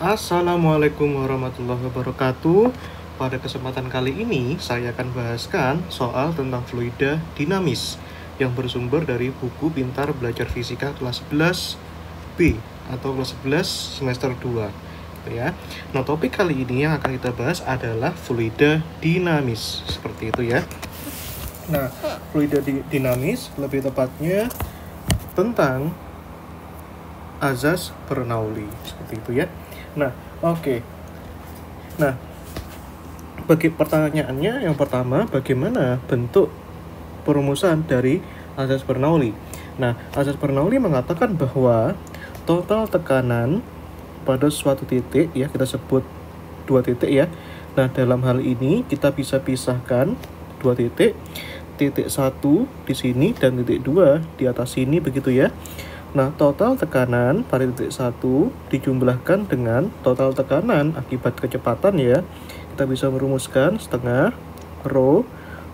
Assalamualaikum warahmatullahi wabarakatuh. Pada kesempatan kali ini saya akan bahaskan soal tentang fluida dinamis yang bersumber dari buku Pintar Belajar Fisika kelas 11 B atau kelas 11 semester 2 ya. Nah, topik kali ini yang akan kita bahas adalah fluida dinamis. Seperti itu ya. Nah, fluida dinamis lebih tepatnya tentang azas Bernoulli. Seperti itu ya. Nah, oke. Nah, bagi pertanyaannya yang pertama, bagaimana bentuk perumusan dari azas Bernoulli? Nah, azas Bernoulli mengatakan bahwa total tekanan pada suatu titik, ya kita sebut dua titik ya. Nah, dalam hal ini kita bisa pisahkan dua titik, titik 1 di sini dan titik 2 di atas sini begitu ya. Nah, total tekanan pada titik 1 dijumlahkan dengan total tekanan akibat kecepatan ya. Kita bisa merumuskan setengah rho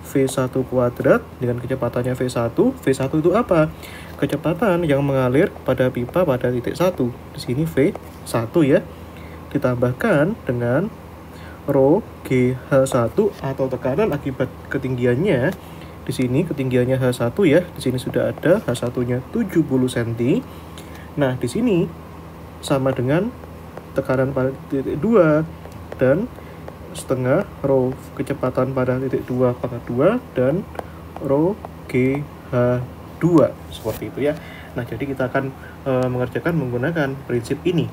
V1 kuadrat dengan kecepatannya V1. V1 itu apa? Kecepatan yang mengalir pada pipa pada titik 1. Di sini V1 ya. Ditambahkan dengan rho GH1 atau tekanan akibat ketinggiannya. Di sini ketinggiannya H1 ya. Di sini sudah ada H1-nya 70 cm. Nah, di sini sama dengan tekanan pada titik 2 dan setengah rho kecepatan pada titik 2 pangkat 2 dan rho GH2 seperti itu ya. Nah, jadi kita akan mengerjakan menggunakan prinsip ini.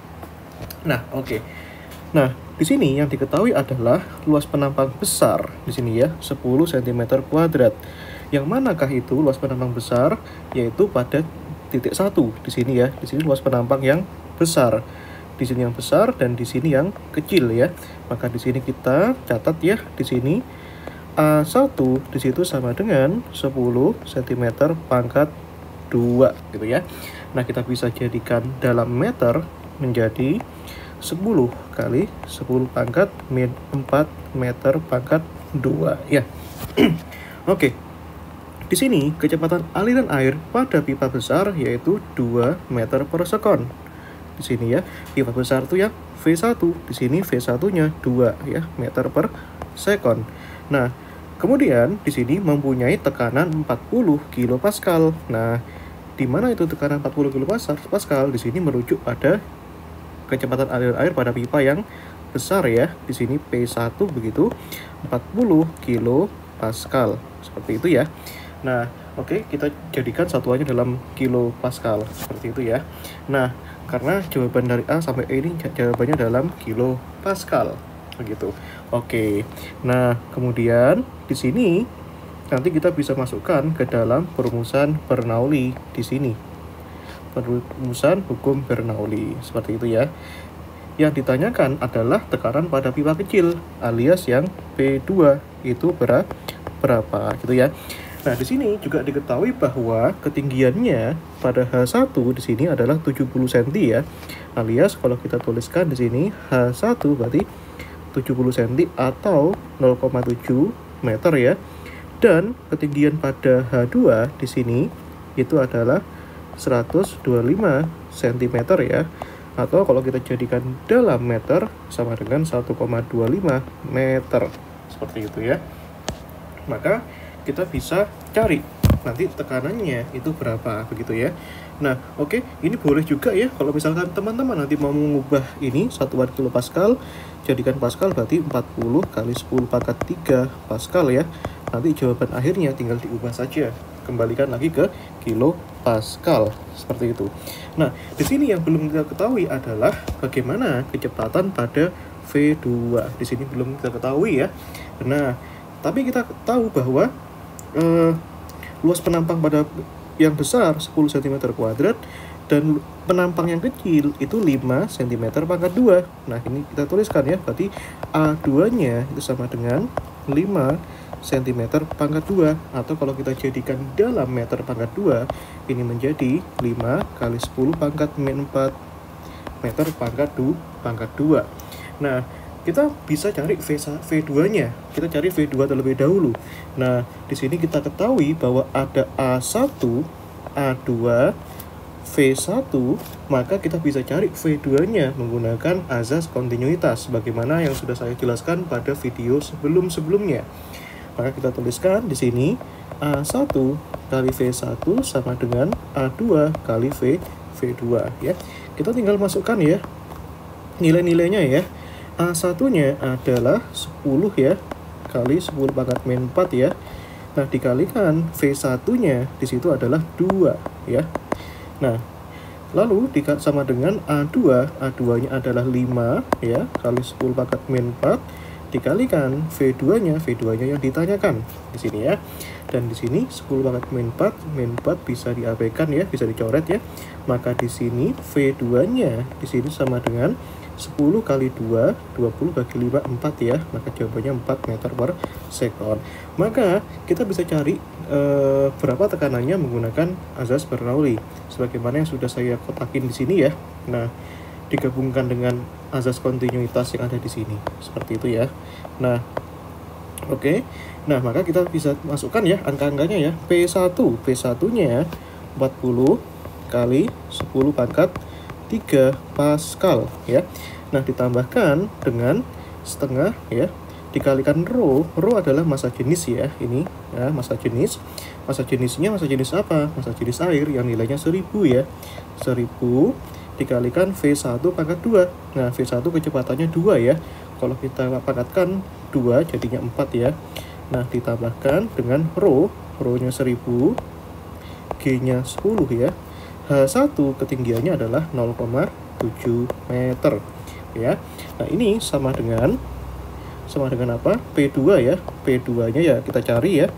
Nah, oke. Nah, di sini yang diketahui adalah luas penampang besar di sini ya, 10 cm kuadrat. Yang manakah itu luas penampang besar? Yaitu pada titik 1 di sini ya. Di sini luas penampang yang besar. Di sini yang besar dan di sini yang kecil ya. Maka di sini kita catat ya, di sini A1 di situ sama dengan 10 cm pangkat 2 gitu ya. Nah, kita bisa jadikan dalam meter menjadi 10 kali 10 pangkat min 4 meter pangkat 2 ya. Oke. Di sini kecepatan aliran air pada pipa besar yaitu 2 meter per sekon. Di sini ya, pipa besar itu yang V1. Di sini V1-nya 2 ya, meter per sekon. Nah, kemudian di sini mempunyai tekanan 40 kilopascal. Nah, di mana itu tekanan 40 kilopascal? Di sini merujuk pada kecepatan aliran air pada pipa yang besar ya. Di sini P1 begitu 40 kilopascal. Seperti itu ya. Nah, oke, kita jadikan satuannya dalam kilopascal. Seperti itu ya. Nah, karena jawaban dari A sampai E ini jawabannya dalam kilopascal. Begitu. Oke. Nah, kemudian di sini nanti kita bisa masukkan ke dalam perumusan Bernoulli di sini. Perumusan hukum Bernoulli seperti itu ya. Yang ditanyakan adalah tekanan pada pipa kecil alias yang P2 itu berapa gitu ya. Nah, di sini juga diketahui bahwa ketinggiannya pada H1 di sini adalah 70 cm ya. Alias kalau kita tuliskan di sini H1 berarti 70 cm atau 0,7 meter ya. Dan ketinggian pada H2 di sini itu adalah 125 cm ya, atau kalau kita jadikan dalam meter sama dengan 1,25 meter seperti itu ya. Maka kita bisa cari nanti tekanannya itu berapa begitu ya. Nah, oke, ini boleh juga ya kalau misalkan teman-teman nanti mau mengubah ini satuan kilopascal jadikan pascal, berarti 40 kali 10 pangkat 3 pascal ya. Nanti jawaban akhirnya tinggal diubah saja, kembalikan lagi ke kilopascal seperti itu. Nah, di sini yang belum kita ketahui adalah bagaimana kecepatan pada V2. Di sini belum kita ketahui ya. Nah, tapi kita tahu bahwa luas penampang pada yang besar 10 cm kuadrat dan penampang yang kecil itu 5 cm pangkat 2. Nah, ini kita tuliskan ya, berarti A2-nya itu sama dengan 5 cm pangkat 2, atau kalau kita jadikan dalam meter pangkat 2 ini menjadi 5 kali 10 pangkat min 4 meter pangkat 2. Nah, kita bisa cari V2-nya. Kita cari V2 terlebih dahulu. Nah, di sini kita ketahui bahwa ada A1, A2, V1, maka kita bisa cari V2-nya menggunakan azas kontinuitas, bagaimana yang sudah saya jelaskan pada video sebelum-sebelumnya. Maka kita tuliskan di sini A1 kali V1 sama dengan A2 kali V2 ya. Kita tinggal masukkan ya nilai-nilainya ya. A1-nya adalah 10 ya, kali 10 pangkat min 4 ya. Nah, dikalikan V1-nya di situ adalah 2 ya. Nah, lalu sama dengan A2, A2-nya adalah 5 ya, kali 10 pangkat min 4 dikalikan V2-nya yang ditanyakan di sini ya. Dan di sini 10 pangkat min 4 bisa diabaikan ya, bisa dicoret ya. Maka di sini V2-nya di sini sama dengan 10 kali 2, 20 bagi 5, 4 ya. Maka jawabannya 4 meter per second. Maka kita bisa cari berapa tekanannya menggunakan azas Bernoulli. Sebagaimana yang sudah saya kotakin di sini ya. Nah, digabungkan dengan azas kontinuitas yang ada di sini. Seperti itu ya. Nah, oke. Nah, maka kita bisa masukkan ya angka-angkanya ya. P1-nya 40 kali 10 pangkat 3 Pascal ya. Nah, ditambahkan dengan setengah ya, dikalikan rho adalah massa jenis ya, ini ya, massa jenis. Massa jenisnya massa jenis apa? Massa jenis air yang nilainya 1000 ya. 1000 dikalikan V1 pangkat 2. Nah, V1 kecepatannya 2 ya. Kalau kita pangkatkan 2 jadinya 4 ya. Nah, ditambahkan dengan rho-nya 1000, G-nya 10 ya. H1 ketinggiannya adalah 0,7 meter ya. Nah, ini sama dengan apa? P2 ya. P2-nya ya kita cari ya.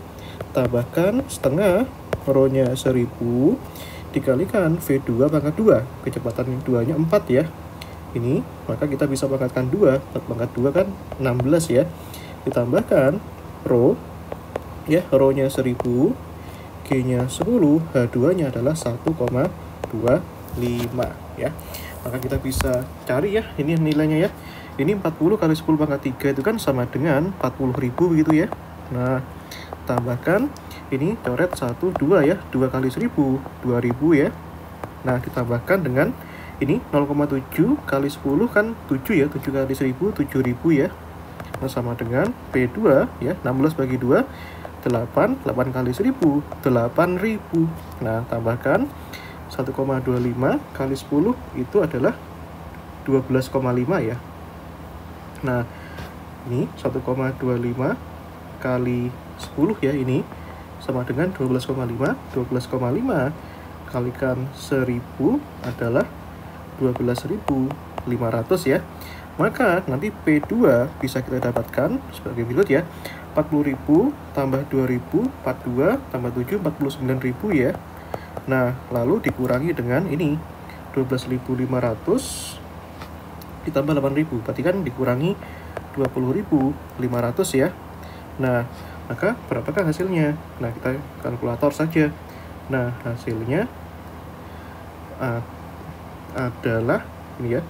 Tambahkan setengah rho-nya 1000 dikalikan V2 pangkat 2. Kecepatan 2-nya 4 ya. Ini, maka kita bisa pangkatkan 2. 4 pangkat 2 kan 16 ya. Ditambahkan rho ya, rho-nya 1000, G-nya 10, H2-nya adalah 1,25 ya. Maka kita bisa cari ya, ini nilainya ya. Ini 40 kali 10 pangkat 3 itu kan sama dengan 40.000 begitu ya. Nah, tambahkan ini coret 1, 2 ya, 2 kali 1000, 2000 ya. Nah, ditambahkan dengan ini 0,7 kali 10 kan 7 ya, 7 kali 1000, 7000 ya. Nah, sama dengan P2 ya, 16 bagi 2, 8 kali 1000, 8000. Nah, tambahkan 1,25 kali 10 itu adalah 12,5 ya. Nah, ini 1,25 kali 10 ya, ini sama dengan 12,5. 12,5 kalikan 1000 adalah 12.500 ya. Maka nanti P2 bisa kita dapatkan sebagai berikut ya. 40.000 tambah 2.000, 42 tambah 7, 49.000 ya. Nah, lalu dikurangi dengan ini 12.500 ditambah 8.000, berarti kan dikurangi 20.500 ya. Nah, maka berapakah hasilnya? Nah, kita kalkulator saja. Nah, hasilnya adalah ini ya,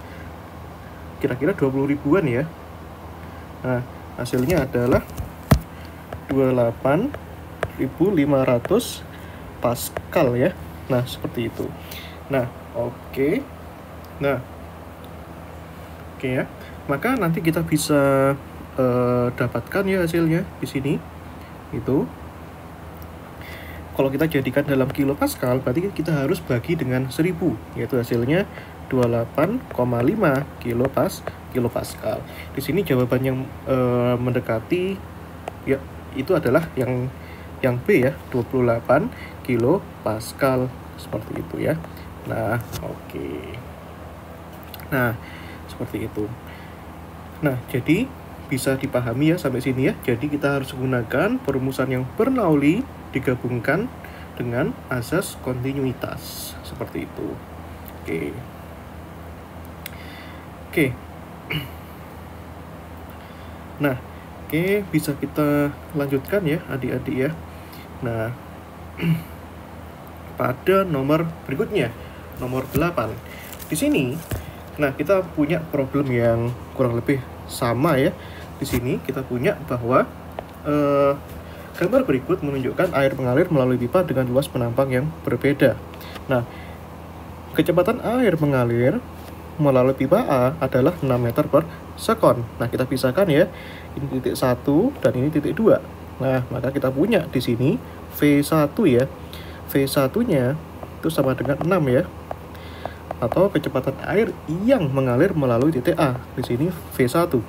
kira-kira 20 ribuan ya. Nah, hasilnya adalah 28.500 Pascal ya. Nah, seperti itu. Nah, oke. Nah, oke ya. Maka nanti kita bisa dapatkan ya hasilnya di sini. Itu kalau kita jadikan dalam kilopascal, berarti kita harus bagi dengan 1000, yaitu hasilnya 28,5 kilopascal. Di sini jawaban yang mendekati ya itu adalah yang B ya, 28 kilopascal seperti itu ya. Nah, oke. Nah, seperti itu. Nah, jadi bisa dipahami ya sampai sini ya. Jadi kita harus menggunakan perumusan yang Bernoulli digabungkan dengan asas kontinuitas seperti itu. Oke. Nah, bisa kita lanjutkan ya adik-adik ya. Nah, pada nomor berikutnya, nomor 8. Di sini, nah kita punya problem yang kurang lebih sama ya. Di sini kita punya bahwa gambar berikut menunjukkan air mengalir melalui pipa dengan luas penampang yang berbeda. Nah, kecepatan air mengalir melalui pipa A adalah 6 meter per sekon. Nah, kita pisahkan ya. Ini titik 1 dan ini titik 2. Nah, maka kita punya di sini V1 ya. V1-nya itu sama dengan 6 ya. Atau kecepatan air yang mengalir melalui titik A. Di sini V1.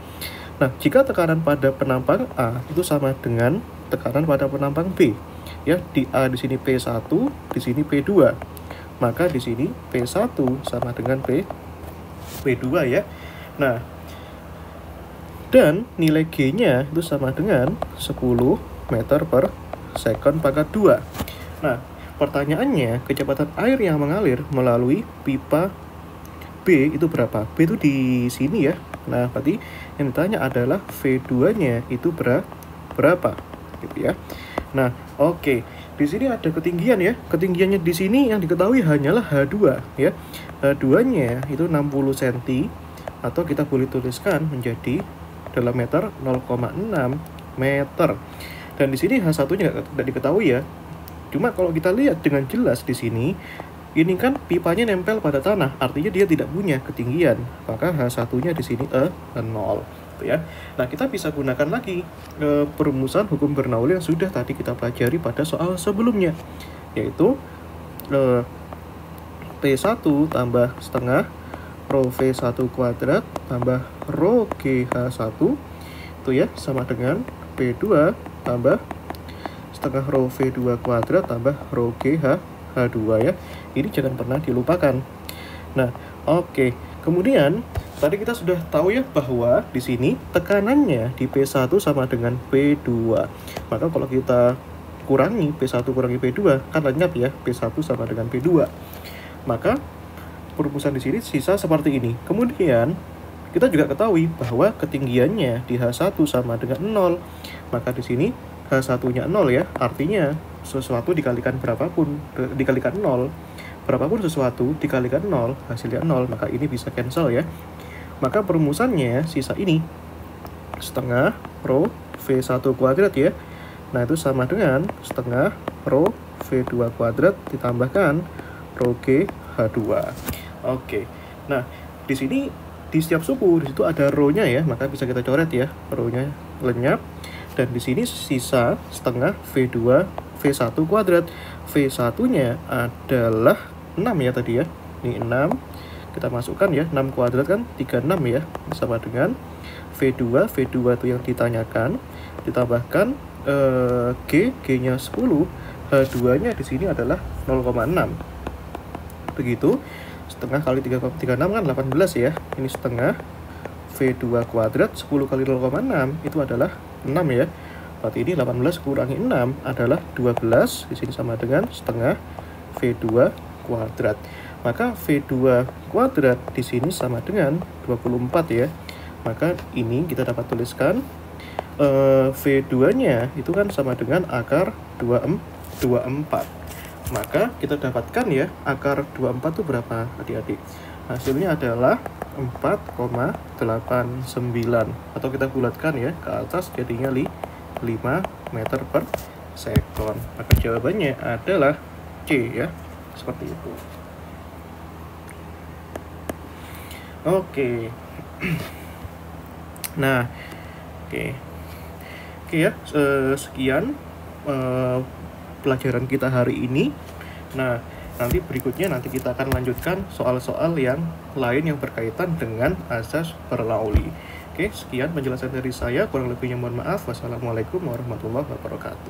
Nah, jika tekanan pada penampang A itu sama dengan tekanan pada penampang B, ya, di A di sini P1, di sini P2. Maka di sini P1 sama dengan P2 ya. Nah, dan nilai G-nya itu sama dengan 10 meter per sekon pangkat 2. Nah, pertanyaannya, kecepatan air yang mengalir melalui pipa B itu berapa? B itu di sini ya. Nah, berarti yang ditanya adalah V2-nya itu berapa? Gitu ya. Nah, oke. Di sini ada ketinggian ya. Ketinggiannya di sini yang diketahui hanyalah H2 ya. H2-nya itu 60 cm atau kita boleh tuliskan menjadi dalam meter 0,6 meter. Dan di sini H1-nya tidak diketahui ya. Cuma kalau kita lihat dengan jelas di sini, ini kan pipanya nempel pada tanah, artinya dia tidak punya ketinggian. Maka H1-nya di sini 0, ya. Nah, kita bisa gunakan lagi perumusan hukum Bernoulli yang sudah tadi kita pelajari pada soal sebelumnya, yaitu P1 tambah setengah rho V1 kuadrat tambah rho GH1 itu ya sama dengan P2 tambah setengah rho V2 kuadrat tambah rho GH2 ya. Ini jangan pernah dilupakan. Nah, oke. Kemudian tadi kita sudah tahu ya bahwa di sini tekanannya di P1 sama dengan P2. Maka kalau kita kurangi P1 kurangi P2 kan lenyap ya, P1 sama dengan P2. Maka perumusan di sini sisa seperti ini. Kemudian kita juga ketahui bahwa ketinggiannya di H1 sama dengan 0. Maka di sini H1-nya 0 ya, artinya sesuatu dikalikan berapapun, dikalikan 0, berapapun sesuatu dikalikan 0, hasilnya 0, maka ini bisa cancel ya. Maka perumusannya sisa ini, setengah rho V1 kuadrat ya. Nah, itu sama dengan setengah rho V2 kuadrat ditambahkan rho GH2. Oke, nah di sini di setiap suku di situ ada rho-nya ya, maka bisa kita coret ya, rho-nya lenyap. Dan di sini sisa setengah V2 V1 kuadrat. V1-nya adalah 6 ya tadi ya. Ini 6. Kita masukkan ya, 6 kuadrat kan 36 ya. Sama dengan V2 itu yang ditanyakan. Ditambahkan G-nya 10. H2-nya di sini adalah 0,6. Begitu. Setengah kali 36 kan 18 ya. Ini setengah V2 kuadrat 10 kali 0,6 itu adalah 6 ya. Berarti ini 18 kurangi 6 adalah 12. Di sini sama dengan setengah V2 kuadrat. Maka V2 kuadrat di sini sama dengan 24 ya. Maka ini kita dapat tuliskan V2-nya itu kan sama dengan akar 24. Maka kita dapatkan ya, akar 24 itu berapa adik-adik? Hasilnya adalah 4,89 atau kita bulatkan ya ke atas jadinya 5 meter per sekon. Maka jawabannya adalah C ya, seperti itu. Oke. Nah, oke ya, sekian pelajaran kita hari ini. Nah, nanti berikutnya kita akan lanjutkan soal-soal yang lain yang berkaitan dengan asas Bernoulli. Oke, sekian penjelasan dari saya. Kurang lebihnya mohon maaf. Wassalamualaikum warahmatullahi wabarakatuh.